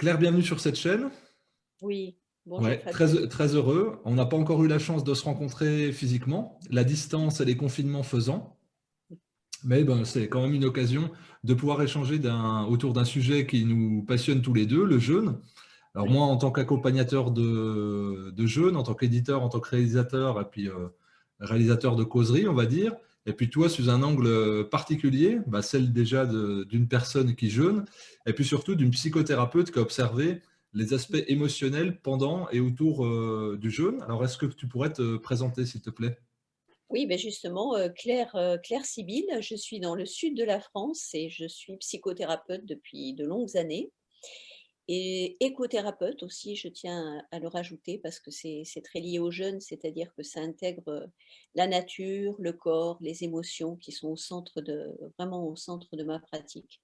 Claire, bienvenue sur cette chaîne. Oui, bonjour Ouais, Fabien. très heureux. On n'a pas encore eu la chance de se rencontrer physiquement, la distance et les confinements faisant, mais ben, c'est quand même une occasion de pouvoir échanger autour d'un sujet qui nous passionne tous les deux, le jeûne. Alors Oui, moi, en tant qu'accompagnateur de jeûne, en tant qu'éditeur, en tant que réalisateur, et puis réalisateur de causerie, on va dire, et puis toi, sous un angle particulier, bah, celle déjà d'une personne qui jeûne, et puis surtout d'une psychothérapeute qui a observé les aspects émotionnels pendant et autour du jeûne. Alors, est-ce que tu pourrais te présenter, s'il te plaît? oui, ben justement, Claire Sibylle, je suis dans le sud de la France et je suis psychothérapeute depuis de longues années et écothérapeute aussi, je tiens à le rajouter parce que c'est très lié au jeûne, c'est-à-dire que ça intègre, la nature, le corps, les émotions qui sont vraiment au centre de ma pratique.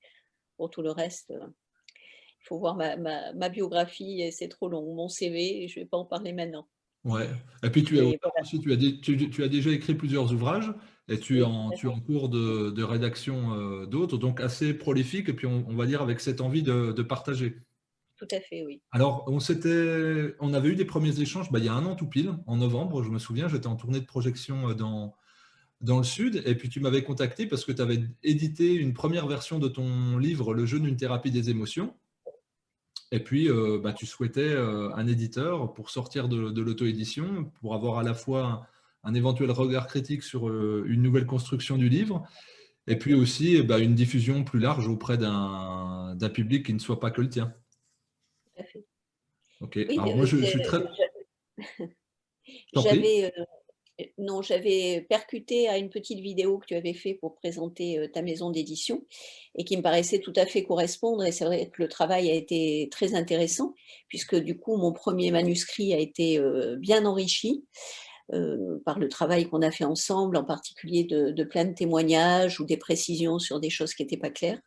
Pour tout le reste, il faut voir ma biographie et c'est trop long, mon CV et je ne vais pas en parler maintenant. Ouais. Et puis tu es Et auteur voilà, aussi, tu as déjà écrit plusieurs ouvrages et oui, tu es en cours de rédaction d'autres, donc assez prolifique, et puis on va dire avec cette envie de partager. tout à fait, oui. Alors, on avait eu des premiers échanges bah, il y a un an tout pile, en novembre, je me souviens, j'étais en tournée de projection dans le sud, et puis tu m'avais contacté parce que tu avais édité une première version de ton livre, Le jeûne, une thérapie des émotions, et puis bah, tu souhaitais un éditeur pour sortir de l'auto-édition, pour avoir à la fois un éventuel regard critique sur une nouvelle construction du livre, et puis aussi bah, une diffusion plus large auprès d'un public qui ne soit pas que le tien. Tout à fait. Ok, Oui, alors moi je suis très... Je t'en prie. j'avais, non, j'avais percuté à une petite vidéo que tu avais fait pour présenter, ta maison d'édition et qui me paraissait tout à fait correspondre et c'est vrai que le travail a été très intéressant puisque du coup mon premier manuscrit a été, bien enrichi, par le travail qu'on a fait ensemble, en particulier de plein de témoignages ou des précisions sur des choses qui étaient pas claires.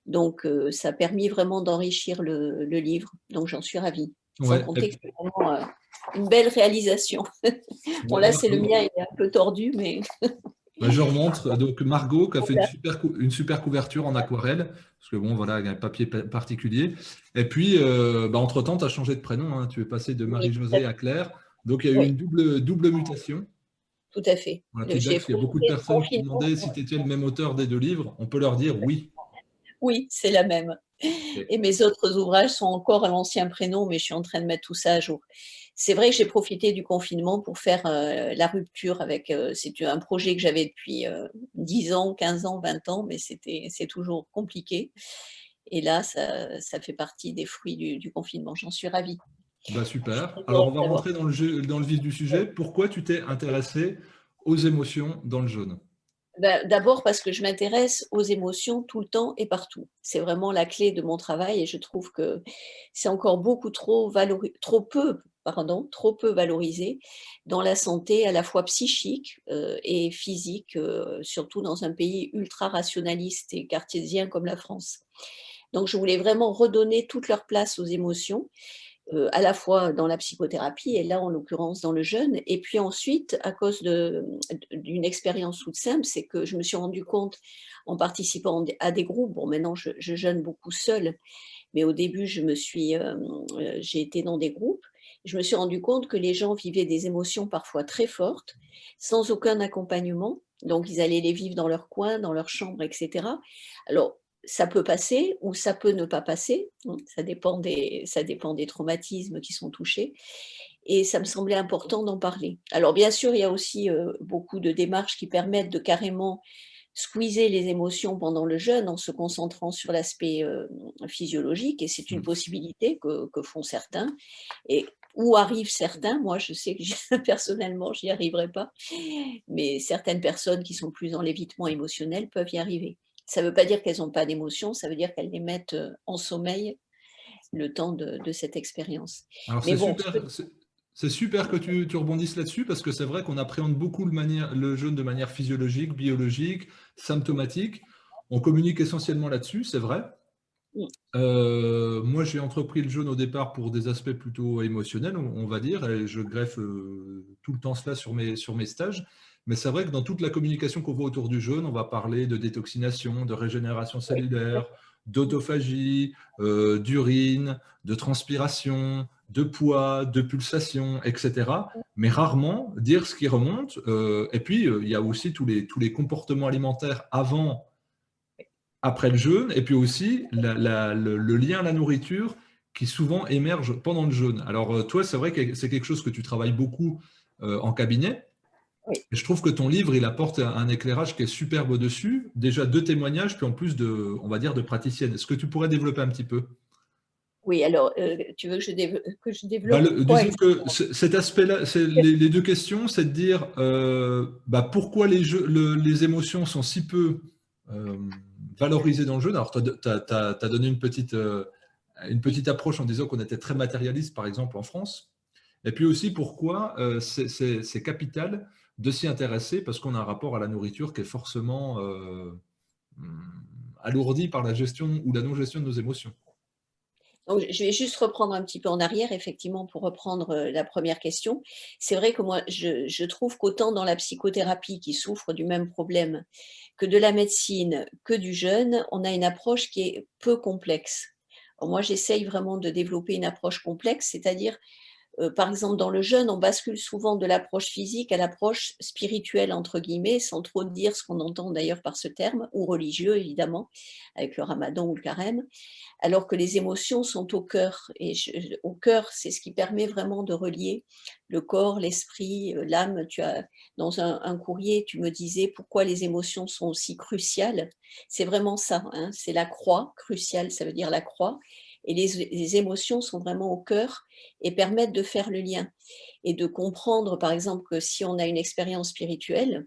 Donc ça a permis vraiment d'enrichir le livre, donc j'en suis ravie. Sans Ouais, compter que c'est vraiment, une belle réalisation. Bon ouais, là, c'est le mien, il est un peu tordu, mais bah, je remonte. Donc Margot qui a fait voilà. une super couverture en aquarelle, parce que bon, voilà, il y a un papier particulier. Et puis, bah, entre-temps, tu as changé de prénom, hein. Tu es passé de Oui, tout à Marie-Josée à Claire. Donc il y a eu oui, une double mutation. tout à fait. Pour la Le petite blague, j'ai parce qu'il y a beaucoup de profité du personnes qui confinement demandaient si tu étais le même auteur des deux livres. On peut leur dire oui. oui, c'est la même Ok. et mes autres ouvrages sont encore à l'ancien prénom, mais je suis en train de mettre tout ça à jour. C'est vrai que j'ai profité du confinement pour faire, la rupture avec, c'est un projet que j'avais depuis, 10 ans, 15 ans, 20 ans, mais c'est toujours compliqué et là, ça fait partie des fruits du confinement. J'en suis ravie. Bah, Je suis super. très Alors, on heureuse va d'avoir rentrer dans le vif du sujet. Pourquoi tu t'es intéressé aux émotions dans le jaune? d'abord parce que je m'intéresse aux émotions tout le temps et partout. C'est vraiment la clé de mon travail et je trouve que c'est encore beaucoup trop peu valorisé dans la santé à la fois psychique, et physique, surtout dans un pays ultra rationaliste et cartésien comme la France. Donc je voulais vraiment redonner toute leur place aux émotions, à la fois dans la psychothérapie et là, en l'occurrence, dans le jeûne. Et puis ensuite, à cause d'une expérience toute simple, c'est que je me suis rendu compte en participant à des groupes, bon maintenant je jeûne beaucoup seule, mais au début j'ai été dans des groupes, je me suis rendu compte que les gens vivaient des émotions parfois très fortes, sans aucun accompagnement. Donc ils allaient les vivre dans leur coin, dans leur chambre, etc. Alors ça peut passer ou ça peut ne pas passer, hein, ça dépend des traumatismes qui sont touchés et ça me semblait important d'en parler. Alors bien sûr, il y a aussi, beaucoup de démarches qui permettent de carrément squeezer les émotions pendant le jeûne en se concentrant sur l'aspect, physiologique et c'est une Hmm. possibilité que font certains et où arrivent certains. Moi, je sais que personnellement, j'y arriverai pas, mais certaines personnes qui sont plus dans l'évitement émotionnel peuvent y arriver. Ça ne veut pas dire qu'elles ont pas d'émotions, ça veut dire qu'elles les mettent, en sommeil le temps de cette expérience. Alors, Mais c'est bon, super, c'est super que tu rebondisses là-dessus, parce que c'est vrai qu'on appréhende beaucoup le jeûne de manière physiologique, biologique, symptomatique. On communique essentiellement là-dessus, c'est vrai. mmh, Moi, j'ai entrepris le jeûne au départ pour des aspects plutôt émotionnels, on va dire, et je greffe tout le temps cela sur mes stages. Mais c'est vrai que dans toute la communication qu'on voit autour du jeûne, on va parler de détoxination, de régénération oui, cellulaire, d'autophagie, d'urine, de transpiration, de poids, de pulsation, etc. Mais rarement dire ce qui remonte. Et puis, il y a aussi tous les comportements alimentaires avant, après le jeûne, et puis aussi le lien à la nourriture qui souvent émerge pendant le jeûne. Alors, toi, c'est vrai que c'est quelque chose que tu travailles beaucoup en cabinet. Oui. Et je trouve que ton livre, il apporte un éclairage qui est superbe dessus. Déjà 2 témoignages, puis en plus on va dire, de praticienne. Est-ce que tu pourrais développer un petit peu? Oui, alors, tu veux que je développe quoi Disons que exactement? cet aspect-là, les 2 questions, c'est de dire pourquoi les émotions sont si peu valorisées dans le jeu. Alors, tu as donné une petite approche en disant qu'on était très matérialiste, par exemple, en France. Et puis aussi, pourquoi c'est capital de s'y intéresser, parce qu'on a un rapport à la nourriture qui est forcément alourdi par la gestion ou la non-gestion de nos émotions. Donc, je vais juste reprendre un petit peu en arrière, effectivement, pour reprendre la première question. C'est vrai que moi, je trouve qu'autant dans la psychothérapie qui souffre du même problème que de la médecine, que du jeûne, on a une approche qui est peu complexe. Alors moi, j'essaye vraiment de développer une approche complexe, c'est-à-dire par exemple, dans le jeûne, on bascule souvent de l'approche physique à l'approche spirituelle, entre guillemets, sans trop dire ce qu'on entend d'ailleurs par ce terme, ou religieux évidemment, avec le ramadan ou le carême, alors que les émotions sont au cœur. Et au cœur, c'est ce qui permet vraiment de relier le corps, l'esprit, l'âme. Dans un courrier, tu me disais pourquoi les émotions sont aussi cruciales. C'est vraiment ça, hein, c'est la croix, cruciale, ça veut dire la croix. Et les émotions sont vraiment au cœur et permettent de faire le lien et de comprendre, par exemple, que si on a une expérience spirituelle,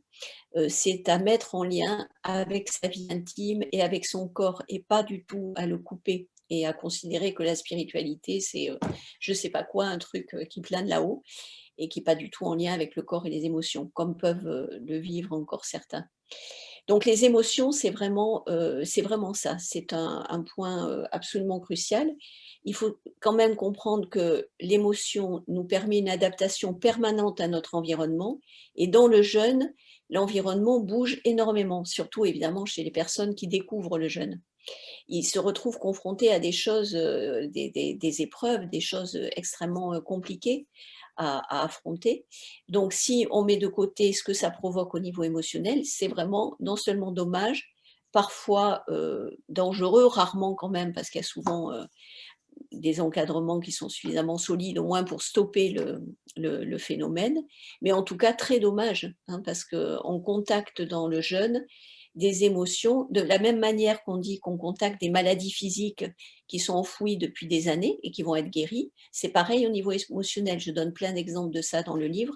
c'est à mettre en lien avec sa vie intime et avec son corps et pas du tout à le couper et à considérer que la spiritualité, c'est je sais pas quoi, un truc qui plane là-haut et qui est pas du tout en lien avec le corps et les émotions, comme peuvent le vivre encore certains. Donc les émotions, c'est vraiment ça, c'est un point absolument crucial. Il faut quand même comprendre que l'émotion nous permet une adaptation permanente à notre environnement et dans le jeûne, l'environnement bouge énormément, surtout évidemment chez les personnes qui découvrent le jeûne. Ils se retrouvent confrontés à des choses, des épreuves, des choses extrêmement compliquées à affronter. Donc si on met de côté ce que ça provoque au niveau émotionnel, c'est vraiment non seulement dommage, parfois dangereux, rarement quand même, parce qu'il y a souvent des encadrements qui sont suffisamment solides, au moins pour stopper le phénomène, mais en tout cas très dommage, hein, parce qu'on contacte dans le jeûne des émotions, de la même manière qu'on dit qu'on contacte des maladies physiques qui sont enfouies depuis des années et qui vont être guéries, c'est pareil au niveau émotionnel. Je donne plein d'exemples de ça dans le livre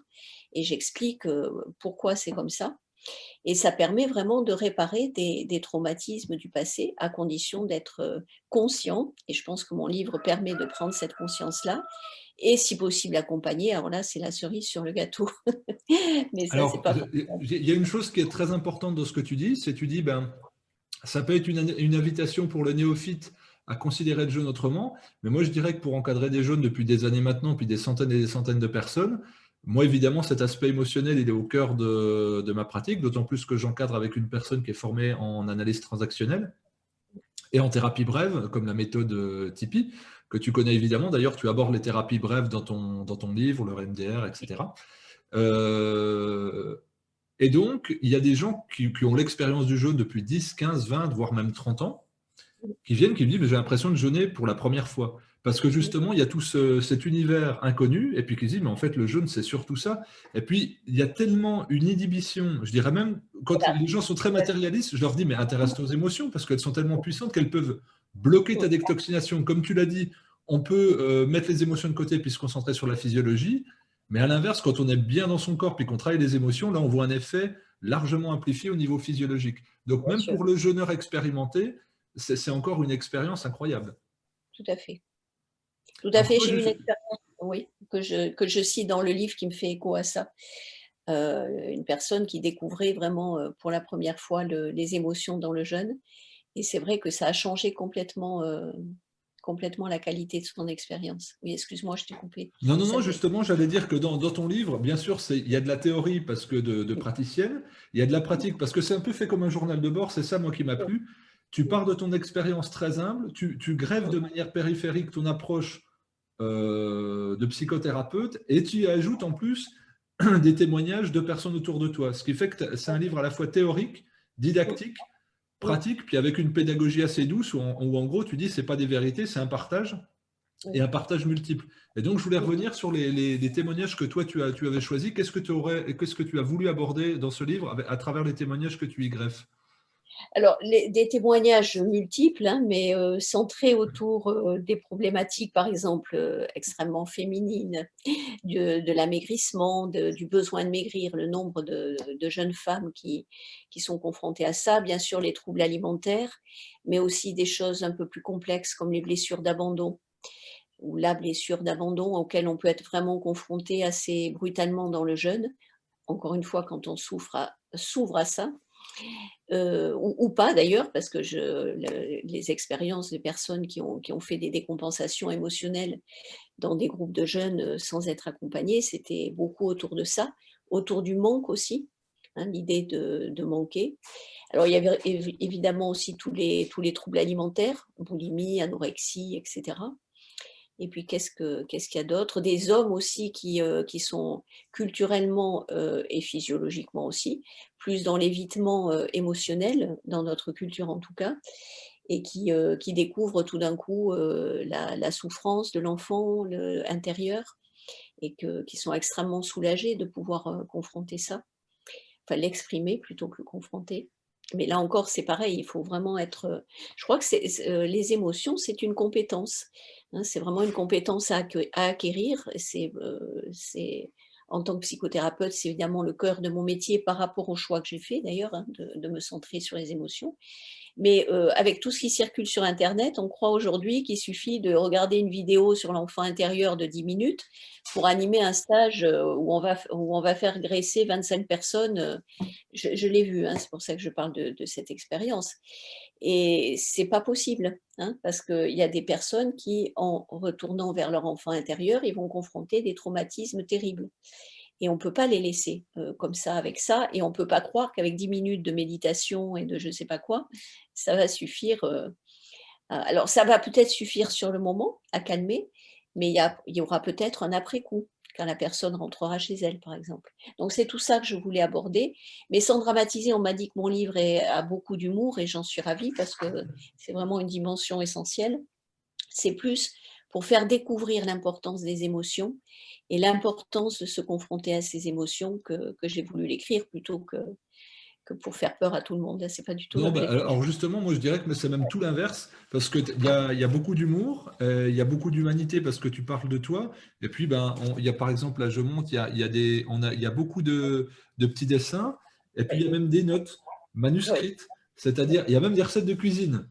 et j'explique pourquoi c'est comme ça. Et ça permet vraiment de réparer des traumatismes du passé à condition d'être conscient. Et je pense que mon livre permet de prendre cette conscience-là et si possible accompagner. Alors là, c'est la cerise sur le gâteau. Mais ça, c'est Alors, pas il y a une chose qui est très importante dans ce que tu dis, c'est que tu dis, ben, ça peut être une invitation pour le néophyte à considérer le jeûne autrement, mais moi je dirais que pour encadrer des jeunes depuis des années maintenant, puis des centaines et des centaines de personnes, moi évidemment cet aspect émotionnel il est au cœur de ma pratique, d'autant plus que j'encadre avec une personne qui est formée en analyse transactionnelle et en thérapie brève, comme la méthode Tipeee, que tu connais évidemment. D'ailleurs, tu abordes les thérapies brèves dans ton livre, le MDR, etc. Euh, et donc, il y a des gens qui ont l'expérience du jeûne depuis 10, 15, 20, voire même 30 ans, qui viennent, qui me disent, mais j'ai l'impression de jeûner pour la première fois. Parce que justement, il y a tout cet univers inconnu, et puis qui se disent, mais en fait, le jeûne, c'est surtout ça. Et puis, il y a tellement une inhibition, je dirais même, quand voilà. les gens sont très matérialistes, je leur dis, mais intéresse-toi aux émotions, parce qu'elles sont tellement puissantes qu'elles peuvent bloquer ta détoxification. Comme tu l'as dit, on peut mettre les émotions de côté puis se concentrer sur la physiologie, mais à l'inverse, quand on est bien dans son corps puis qu'on travaille les émotions, là, on voit un effet largement amplifié au niveau physiologique. Donc, Bien même sûr, pour le jeûneur expérimenté, c'est encore une expérience incroyable. tout à fait. Tout à Alors fait, toi, j'ai eu une expérience, oui, que je cite dans le livre qui me fait écho à ça. Une personne qui découvrait vraiment pour la première fois les émotions dans le jeûne. Et c'est vrai que ça a changé complètement la qualité de son expérience. Oui, excuse-moi, je t'ai coupé. non, non, Ça non, devait- justement, j'allais dire que dans ton livre, bien sûr, il y a de la théorie parce que de praticienne, il y a de la pratique parce que c'est un peu fait comme un journal de bord, c'est ça moi qui m'a plu. tu pars de ton expérience très humble, tu greffes de manière périphérique ton approche de psychothérapeute et tu y ajoutes en plus des témoignages de personnes autour de toi. Ce qui fait que c'est un livre à la fois théorique, didactique, pratique, puis avec une pédagogie assez douce où en gros tu dis c'est pas des vérités, c'est un partage et un partage multiple. Et donc je voulais revenir sur les témoignages que toi tu avais choisis. Qu'est-ce que tu as voulu aborder dans ce livre à travers les témoignages que tu y greffes? Alors, des témoignages multiples, hein, mais centrés autour des problématiques, par exemple, extrêmement féminines, de l'amaigrissement, du besoin de maigrir, le nombre de jeunes femmes qui sont confrontées à ça, bien sûr les troubles alimentaires, mais aussi des choses un peu plus complexes comme les blessures d'abandon ou la blessure d'abandon auquel on peut être vraiment confronté assez brutalement dans le jeune, encore une fois quand on s'ouvre à ça. Ou pas d'ailleurs, parce que les expériences des personnes qui ont fait des décompensations émotionnelles dans des groupes de jeunes sans être accompagnés, c'était beaucoup autour de ça, autour du manque aussi, hein, l'idée de manquer. Alors il y avait évidemment aussi tous les troubles alimentaires, boulimie, anorexie, etc. Et puis qu'est-ce qu'il y a d'autre? Des hommes aussi qui sont culturellement, et physiologiquement aussi, plus dans l'évitement, émotionnel, dans notre culture en tout cas, et qui découvrent tout d'un coup, la souffrance de l'enfant intérieur et qui sont extrêmement soulagés de pouvoir, confronter ça. Enfin l'exprimer plutôt que le confronter. Mais là encore, c'est pareil, il faut vraiment être, je crois que les émotions, c'est une compétence, hein, c'est vraiment une compétence à acquérir. C'est en tant que psychothérapeute, c'est évidemment le cœur de mon métier par rapport au choix que j'ai fait d'ailleurs, hein, de me centrer sur les émotions. Mais avec tout ce qui circule sur internet, on croit aujourd'hui qu'il suffit de regarder une vidéo sur l'enfant intérieur de 10 minutes pour animer un stage, où on va faire graisser 25 personnes, je l'ai vu, hein, c'est pour ça que je parle de cette expérience et c'est pas possible, hein, parce qu'il y a des personnes qui, en retournant vers leur enfant intérieur, ils vont confronter des traumatismes terribles et on ne peut pas les laisser, comme ça avec ça et on ne peut pas croire qu'avec 10 minutes de méditation et de je ne sais pas quoi, ça va suffire, alors ça va peut-être suffire sur le moment à calmer, mais il y aura peut-être un après-coup, quand la personne rentrera chez elle, par exemple. Donc c'est tout ça que je voulais aborder, mais sans dramatiser. On m'a dit que mon livre a beaucoup d'humour et j'en suis ravie parce que c'est vraiment une dimension essentielle. C'est plus pour faire découvrir l'importance des émotions et l'importance de se confronter à ces émotions que j'ai voulu l'écrire plutôt que pour faire peur à tout le monde. C'est pas du tout Non, bah, l'objectif. alors justement, moi je dirais que c'est même tout l'inverse, parce que il y a beaucoup d'humour, il y a beaucoup d'humanité parce que tu parles de toi, et puis ben, il y a par exemple, là je monte, il y a beaucoup de petits dessins, et puis il y a même des notes Oui, manuscrites, c'est-à-dire il y a même des recettes de cuisine.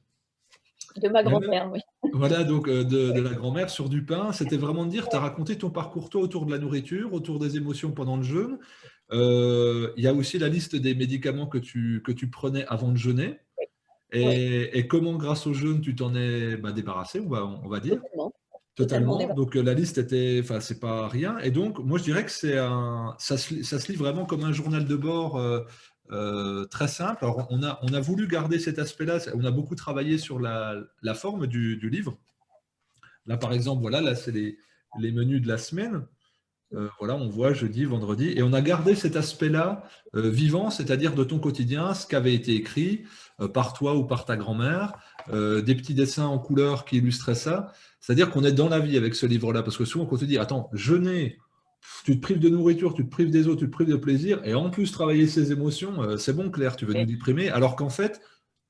de ma Il y a même, grand-mère, oui. voilà, donc de la grand-mère sur du pain, c'était vraiment de dire, tu as raconté ton parcours toi autour de la nourriture, autour des émotions pendant le jeûne. Il y a aussi la liste des médicaments que tu prenais avant de jeûner. Oui, Et comment, grâce au jeûne, tu t'en es débarrassé, on va dire, totalement, totalement totalement. débat. Donc la liste était, enfin, c'est pas rien. Et donc, moi, je dirais que ça se lit vraiment comme un journal de bord très simple. Alors, on a voulu garder cet aspect-là. On a beaucoup travaillé sur la forme du livre. Là, par exemple, voilà, là, c'est les menus de la semaine. Voilà, on voit jeudi, vendredi, et on a gardé cet aspect-là vivant, c'est-à-dire de ton quotidien, ce qui avait été écrit par toi ou par ta grand-mère, des petits dessins en couleur qui illustraient ça. C'est-à-dire qu'on est dans la vie avec ce livre-là, parce que souvent, quand on te dit, attends, jeûner, tu te prives de nourriture, tu te prives des autres, tu te prives de plaisir, et en plus travailler ses émotions, c'est bon, Claire, tu veux nous Oui, déprimer, alors qu'en fait,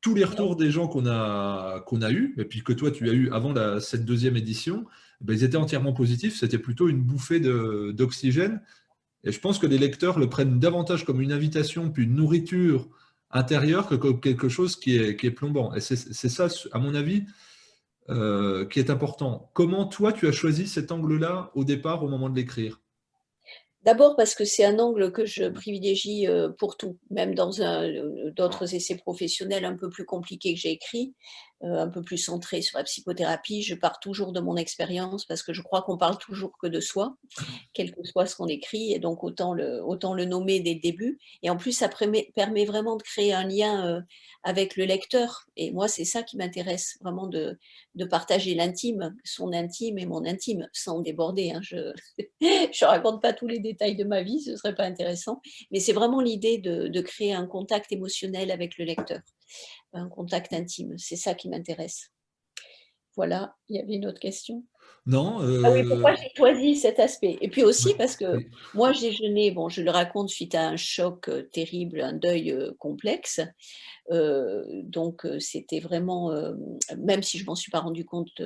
tous les non, retours des gens qu'on a eus, et puis que toi tu as eu avant cette deuxième édition, ben, ils étaient entièrement positifs. C'était plutôt une bouffée d'oxygène. Et je pense que les lecteurs le prennent davantage comme une invitation, puis une nourriture intérieure que comme quelque chose qui est plombant. Et c'est ça, à mon avis, qui est important. Comment toi tu as choisi cet angle-là au départ, au moment de l'écrire? d'abord parce que c'est un angle que je privilégie, pour tout, même dans d'autres essais professionnels un peu plus compliqués que j'ai écrits. un peu plus centré sur la psychothérapie. Je pars toujours de mon expérience parce que je crois qu'on parle toujours que de soi, quel que soit ce qu'on écrit, et donc autant le nommer dès le début. Et en plus, ça permet vraiment de créer un lien avec le lecteur. Et moi, c'est ça qui m'intéresse, vraiment de partager l'intime, son intime et mon intime, sans déborder, hein. Je ne raconte pas tous les détails de ma vie, ce ne serait pas intéressant. Mais c'est vraiment l'idée de créer un contact émotionnel avec le lecteur, un contact intime. C'est ça qui m'intéresse. Voilà, il y avait une autre question? Non, Ah oui, pourquoi j'ai choisi cet aspect? Et puis aussi oui, parce que oui. moi, j'ai jeûné, bon, je le raconte suite à un choc, terrible, un deuil, complexe. Donc c'était vraiment, même si je m'en suis pas rendu compte,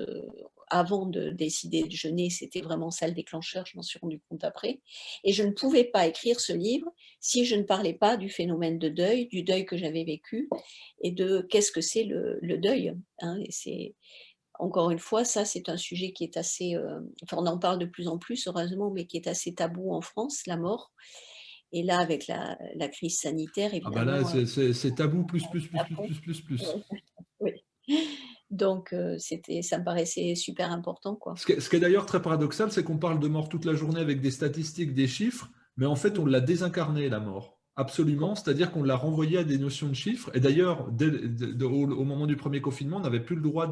avant de décider de jeûner, c'était vraiment ça le déclencheur, je m'en suis rendu compte après. Et je ne pouvais pas écrire ce livre si je ne parlais pas du phénomène de deuil, du deuil que j'avais vécu et de qu'est-ce que c'est le deuil, hein? Et c'est encore une fois, ça, c'est un sujet qui est assez, enfin, on en parle de plus en plus heureusement, mais qui est assez tabou en France, la mort. Et là, avec la crise sanitaire, Ah bah là, évidemment, c'est tabou, plus, plus, plus, plus, après plus, plus, plus. ouais, oui. Donc ça me paraissait super important, quoi. Ce qui est d'ailleurs très paradoxal, c'est qu'on parle de mort toute la journée avec des statistiques, des chiffres, mais en fait, on Mmh. l'a désincarné, la mort. Absolument, c'est-à-dire qu'on l'a renvoyé à des notions de chiffres. Et d'ailleurs, au moment du premier confinement, on n'avait plus le droit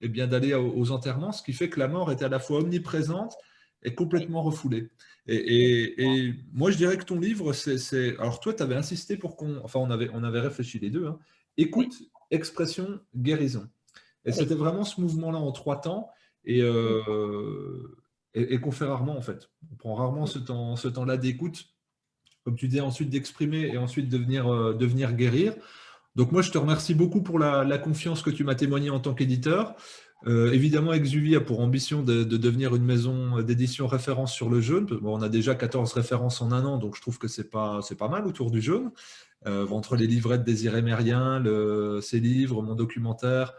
eh bien, d'aller aux enterrements, ce qui fait que la mort était à la fois omniprésente et Oui, complètement refoulée. oui, Et moi, je dirais que ton livre, Alors, toi, tu avais insisté pour qu'on. Enfin, on avait réfléchi les deux, hein. oui, Écoute, expression, guérison. Et oui. c'était vraiment ce mouvement-là en 3 temps et, Mmh, euh, et qu'on fait rarement en fait. On prend rarement mmh. ce temps-là d'écoute, comme tu disais, ensuite d'exprimer et ensuite de venir guérir. Donc moi, je te remercie beaucoup pour la confiance que tu m'as témoignée en tant qu'éditeur. Évidemment, Exuvie a pour ambition de devenir une maison d'édition référence sur le jeûne. Bon, on a déjà 14 références en un an, donc je trouve que c'est pas mal autour du jeûne. Entre les livrets de Désiré Mérien, ses livres, mon documentaire,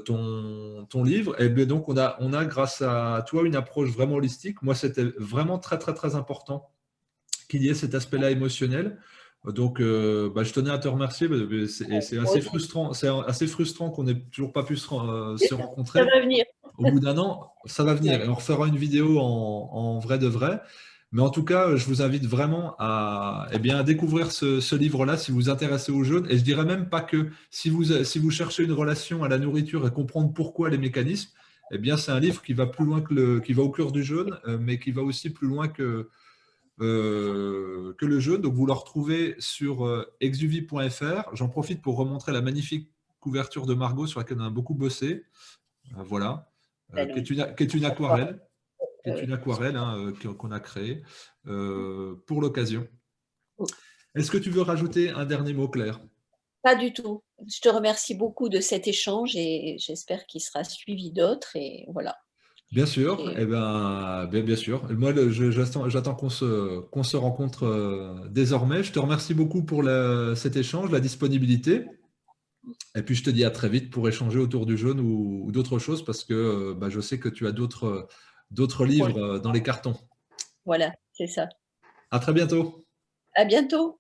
ton livre. Et bien donc, on a, grâce à toi, une approche vraiment holistique. Moi, c'était vraiment très, très, très important qu'il y ait cet aspect-là émotionnel. Donc, bah, je tenais à te remercier. Et c'est Moi assez aussi, frustrant, qu'on n'ait toujours pas pu se ça rencontrer. va venir. Au bout d'un an, ça va venir Ouais. et on refera une vidéo en vrai de vrai. Mais en tout cas, je vous invite vraiment à, eh bien, à découvrir ce livre-là si vous vous intéressez aux jeunes. Et je dirais même pas que si vous cherchez une relation à la nourriture et comprendre pourquoi les mécanismes, eh bien, c'est un livre qui va plus loin qui va au cœur du jeûne, mais qui va aussi plus loin que le jeûne. Donc, vous le retrouvez sur exuvie.fr. J'en profite pour remontrer la magnifique couverture de Margot sur laquelle on a beaucoup bossé. Voilà. Ben Qui est non, une aquarelle, oui. hein, qu'on a créée pour l'occasion. Mmh. Est-ce que tu veux rajouter un dernier mot, Claire? Pas du tout. Je te remercie beaucoup de cet échange et j'espère qu'il sera suivi d'autres et voilà. Bien sûr, Et eh ben, bien sûr. Moi, j'attends qu'on se rencontre désormais. Je te remercie beaucoup pour cet échange, la disponibilité. Et puis, je te dis à très vite pour échanger autour du jaune ou d'autres choses parce que bah, je sais que tu as d'autres livres projet, dans les cartons. voilà, c'est ça. À très bientôt. À bientôt.